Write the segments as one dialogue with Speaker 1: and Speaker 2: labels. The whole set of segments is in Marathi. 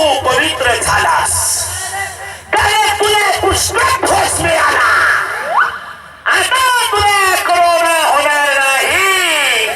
Speaker 1: पवित्र झालास, कारण तुला पुष्पध्वज मिळाला. आता तुला कोरोना होणार नाही.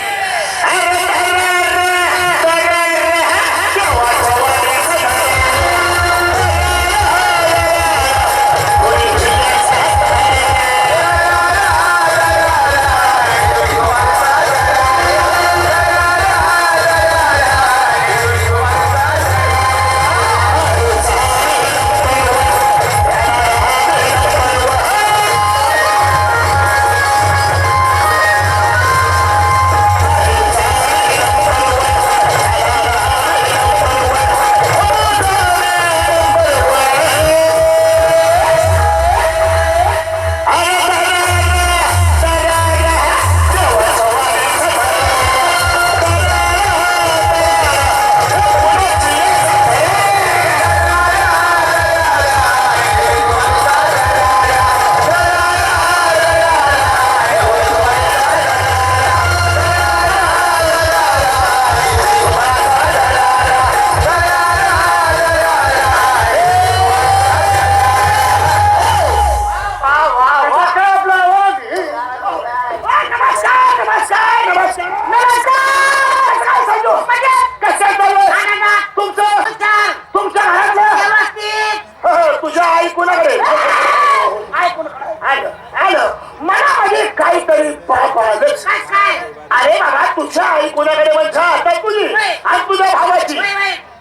Speaker 1: अरे बाबा, तुझ्या आई कोणाकडे म्हणता आता तुझी आणि तुझ्या भावाची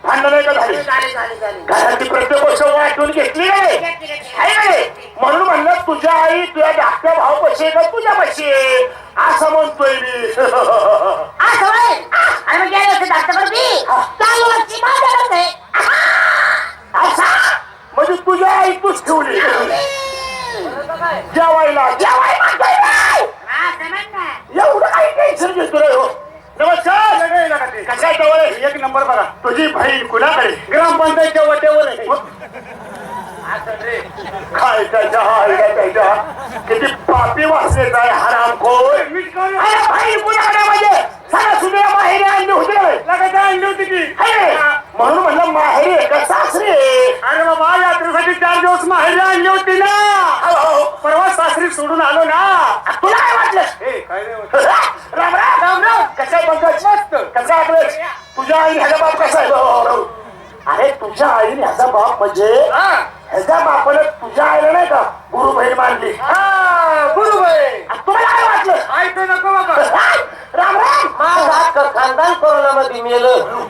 Speaker 1: भांडण नाही का झाली? घराची प्रत्येक गोष्ट वाटून घेतली नाही म्हणून म्हणलं तुझ्या आई तुझ्या धाकट्या भाऊ पशी आहे का तुझ्या पशी आहे असं म्हणतोय मी. म्हणजे तुझ्या आई तूच ठेवली जेवायला एवढं काही टेन्शन घेतो रे. हो नमस्कार. कशा जवळ एक नंबर बघा. तुझी बहीण कुणाकडे? ग्रामपंचायतच्या वटेवर आहे. काय त्याच्या किती पापी वाचले काय हरामखोर. बहीण कुणाकडे म्हणजे सगळ्या सुद्धा माहेरी आणली होती आणली होती की म्हणून म्हणलं माहेरी का सासरी? अरे बाबा, यात्रेसाठी 4 दिवस माहेरी आणली होती ना. परवा सासरी सोडून आलो ना. तुला काय वाटलं? राम राम राम राम. कसा पंकज? मस्त. कसा आपलं? तुझ्या आई ह्याचा बाप कसा आहे? अरे तुझ्या आईने ह्याचा बाप म्हणजे ह्याच्या बापाने तुझ्या आईला नाही का गुरु बहीण मानली? गुरु बहीण. तुम्हाला काय वाटलं? ऐकू नको बाबा. राम राम. माझं खानदान कोरोनामध्ये मेलं.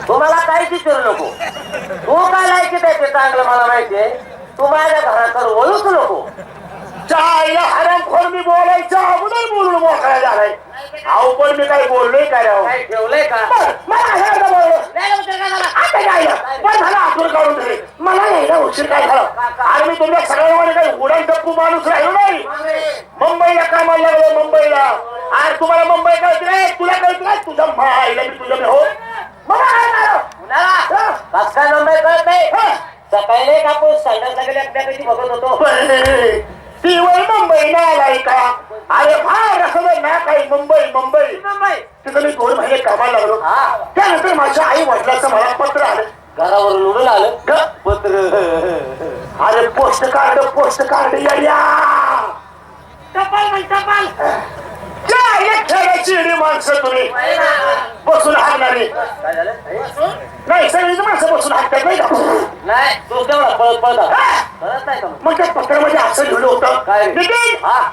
Speaker 1: तुम्हाला काहीच विचारू नको. तू काय लायकीत आहे ते चांगलं मला माहितीये. तू माझ्या घराकडे वळूच नको. चायला हरामखोर मी बोलायच्या अगोदर बोलून मोकळा झालाय. अहो पण मी काही बोललोय काय राव? काय ठेवलंय का? झाला आतून काढून दिले मला यायला उशीर काय झाला? आणि मी तुमच्या सगळ्यांमध्ये काही उडान टप्पू माणूस राहिलो नाही. मुंबईला कामाला लागलो मुंबईला. आणि तुम्हाला मुंबई कळते नाही, तुला कळते नाही, तुझ्या माईला मी तुझ्या हो कस काय मुंबई कळत नाही? सकाळी नाही कापूस संडासला गेले आपल्याकडे बघत होतो. ती वय मुंबईला आलाय का? अरे फार असं ना काही मुंबई मुंबई मुंबई तिथं मी 2 महिने कामाला लागलो. त्यानंतर माझ्या आई वडिलांचं मला पत्र आलं. घरावरून उडून आलं पत्र. अरे पोस्ट कार्ड या टपाल टपाल. खेळाची माणसं तुम्ही बसून हाकणारी नाही. सगळीच माणसं बसून हाकतात नाही का? नाही तू तेवढा पळत पळत. मग त्या पत्रामध्ये असं लिहिलं होतं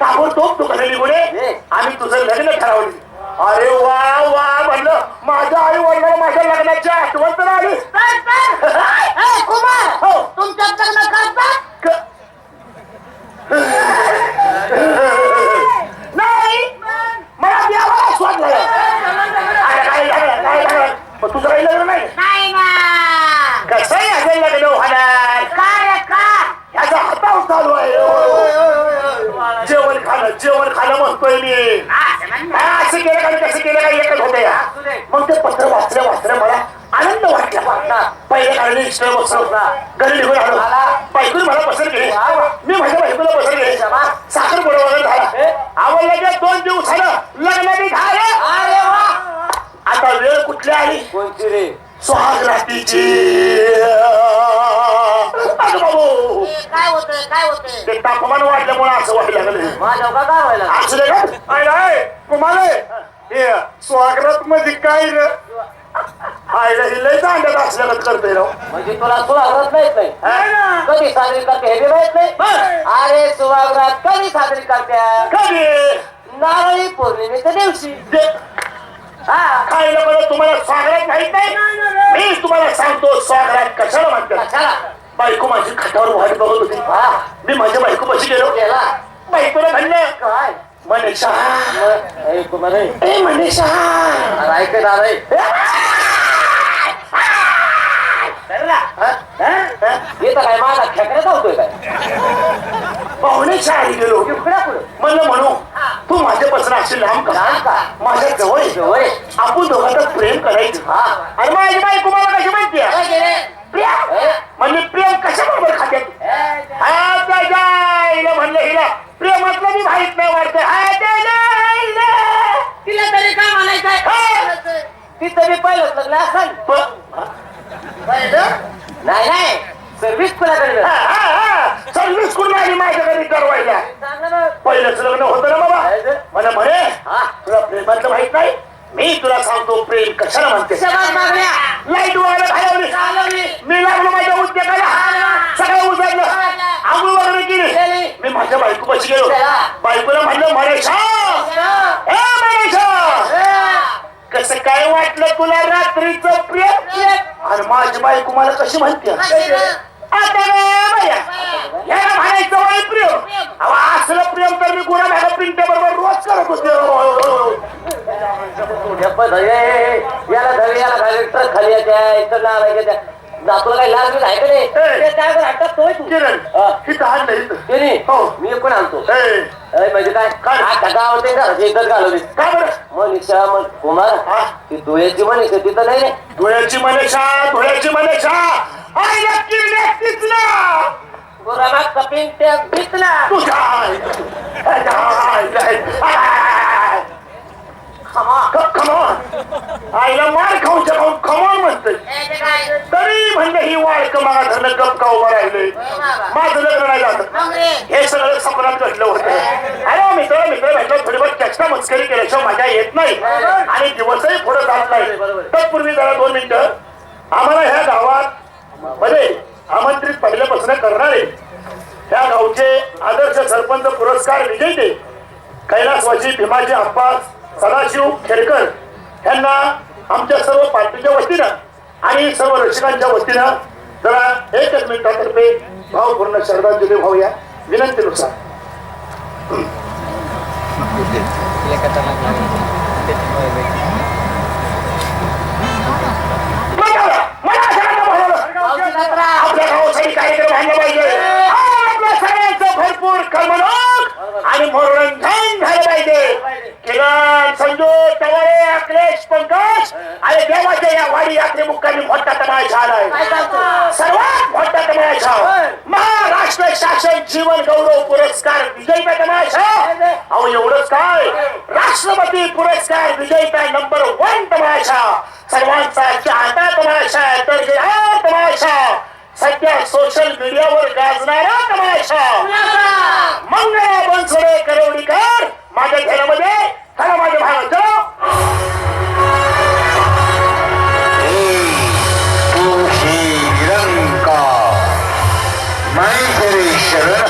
Speaker 1: ताबडतोब तू घरी निघून आम्ही तुझं लग्न ठरवलं. अरे वा वा म्हणलं माझ्या आई वडिलांना माझ्या लग्नाची आठवण तर आली. कुमार हो तुमचं लग्न करतात नाही? मला देवाला स्वाद झाला. तुझं काही लग्न नाही कसं आहे लग्न होणार? ह्याचा हातावर चालू आहे. जेवण खाणं म्हणतोय मी. असं केलं का कसं केलं का एकच होते. मग ते पत्र वाचलं मला आनंद वाटला. पहिल्या काळाने इष्ट बसवला घरी निघून आलो. बायकून मला पसंत केली. मी माझ्या बायकोला पसंत केली. साखर पुडा वगैरे झाला. आवडलं 2 दिवसानं लग्न बी झालं. आता वेळ कुठे कुठली आली
Speaker 2: कोणती रे
Speaker 1: स्वागरातीची अगं बाबू
Speaker 2: काय होतंय
Speaker 1: ते तापमान वाढल्यामुळे असं व्हायला लागलं
Speaker 2: माझ्या का काय व्हायला
Speaker 1: असं दे का तुम्हाला हे स्वागत मध्ये काय रे आईला ही लय दांड्यात असल्यागत करतोय राव
Speaker 2: म्हणजे तुला सुहागरात माहित नाही
Speaker 1: है ना?
Speaker 2: कधी साजरी करते हे बी माहित नाही अरे सुहागरात कधी साजरी करत्या
Speaker 1: कधी
Speaker 2: नारळी पौर्णिमेच्या दिवशी हा
Speaker 1: खायला बरं तुम्हाला स्वागत माहित नाही मी तुम्हाला सांगतो स्वागत कशाला म्हणतात
Speaker 2: कशाला
Speaker 1: बायको माझी खाटावर वाट बघत होती
Speaker 2: हा
Speaker 1: मी माझ्या बायको पाशी गेलो
Speaker 2: गेला
Speaker 1: बायकोला म्हणलं
Speaker 2: काय
Speaker 1: मनीषा
Speaker 2: ए कुमार
Speaker 1: ए मनीषा
Speaker 2: ऐक दादा येतं काय माझा खेकड्या धावतोय काय
Speaker 1: पाहुण्याच्या आधी गेलो
Speaker 2: इकडे पुढे
Speaker 1: म्हणलं म्हणू तू माझ्यापासून अशी लांब
Speaker 2: लांब
Speaker 1: का
Speaker 2: का?
Speaker 1: माझ्या जवळ ये.
Speaker 2: जवळ ये.
Speaker 1: आपण दोघांचं प्रेम करायचं
Speaker 2: हा.
Speaker 1: आणि माझी बायको मला कशी म्हणते प्रेम
Speaker 2: ए.
Speaker 1: म्हणजे प्रेम कशाबरोबर खात्यात हा त्याच्या आईला म्हणलं हिला प्रेमातलं मी माहित नाही वाटत हा त्याच्या आईला.
Speaker 2: तिला तरी काय म्हणायचंय
Speaker 1: हा.
Speaker 2: ती तरी पहिलंच लग्न असेल नाही नाही सर्विस कुणाकडे
Speaker 1: सर्विस करून आली माझ्या घरी ठरवायला पहिलंच लग्न होतं ना बाबा मला म्हणे तुला प्रेमातलं माहित नाही मी तुला सांगतो प्रेम कशाला म्हणते लाईट वगैरे घालवली मी लागलो माझ्या उद्योगाला सगळं उजाडलं आंघोळ वगैरे केली मी माझ्या बायको पाशी गेलो बायकोला म्हणलं मनीषा ए मनीषा कसं काय वाटलं तुला रात्रीचं प्रेम आणि माझी बायको मला कशी म्हणते आता याला म्हणायचं वय प्रेम असलं प्रेम तर मी गुन्हा भागा पिंट्या बरोबर रोज करत होते
Speaker 2: याला धरी याला खाली ट्रक खाली येत्या तुला काही लाल आहे का नाही हटत तोय तू
Speaker 1: किरण हिथं हात नाही
Speaker 2: हो मी पण आणतो म्हणजे काय गावात घराची इज्जत घालवली
Speaker 1: का बरं
Speaker 2: मनीषा मग कुमार ती डोळ्याची मनीषा तिथं नाही रे
Speaker 1: धुळ्याची मनीषा आई नक्की व्यक्तीच ना
Speaker 2: गुरामात कपिंग त्या भितला
Speaker 1: तुझ्या आईला मार खाऊच्या खाऊन खमॉन म्हणतोय तरी म्हणलं ही वाळक मला धरलं गपका उभं राहिले माझं लग्न नाही जात हे सगळं सपनात घडलं होतं अरे मित्र भेटलं थोडीफार चेष्टा मस्करी केल्याशिवाय मजा येत नाही आणि दिवसही पुढे जात नाही तत्पूर्वी जरा 2 मिनिटं आम्हाला ह्या गावात मध्ये आमंत्रित पहिल्यापासून करणारे ह्या गावचे आदर्श सरपंच पुरस्कार विजेते कैलासवासी भीमाजी अप्पास सदाशिव खेडकर यांना आमच्या सर्व पार्टीच्या वतीनं आणि सर्व रसिकांच्या वतीनं जरा 1 मिनिटातर्फे भावपूर्ण श्रद्धांजली वाहूया विनंतीनुसार आपल्या गावासाठी कार्यक्रम व्हायला पाहिजे आपल्या सगळ्यांचं भरपूर कर्मणूक आणि मनोरंजन झालं पाहिजे किरण संजू तवारे अखिलेश पंकज आणि देवाच्या या वाडी यात्रे मुक्कामी मोठा तमाशा आलाय सर्वात मोठा तमाशा महाराष्ट्र शासन जीवन गौरव पुरस्कार विजयीचा तमाशा अहो एवढंच काय राष्ट्रपती पुरस्कार विजयीचा नंबर 1 तमाशा सर्वांचा चाहता तमाशा तर हा तमाशा सध्या सोशल मीडियावर गाजणारा तमाशा मंगळा बनसोडे करवडीकर माझ्या घरामध्ये चला माझ्या भागात
Speaker 3: मैं तेरे शरण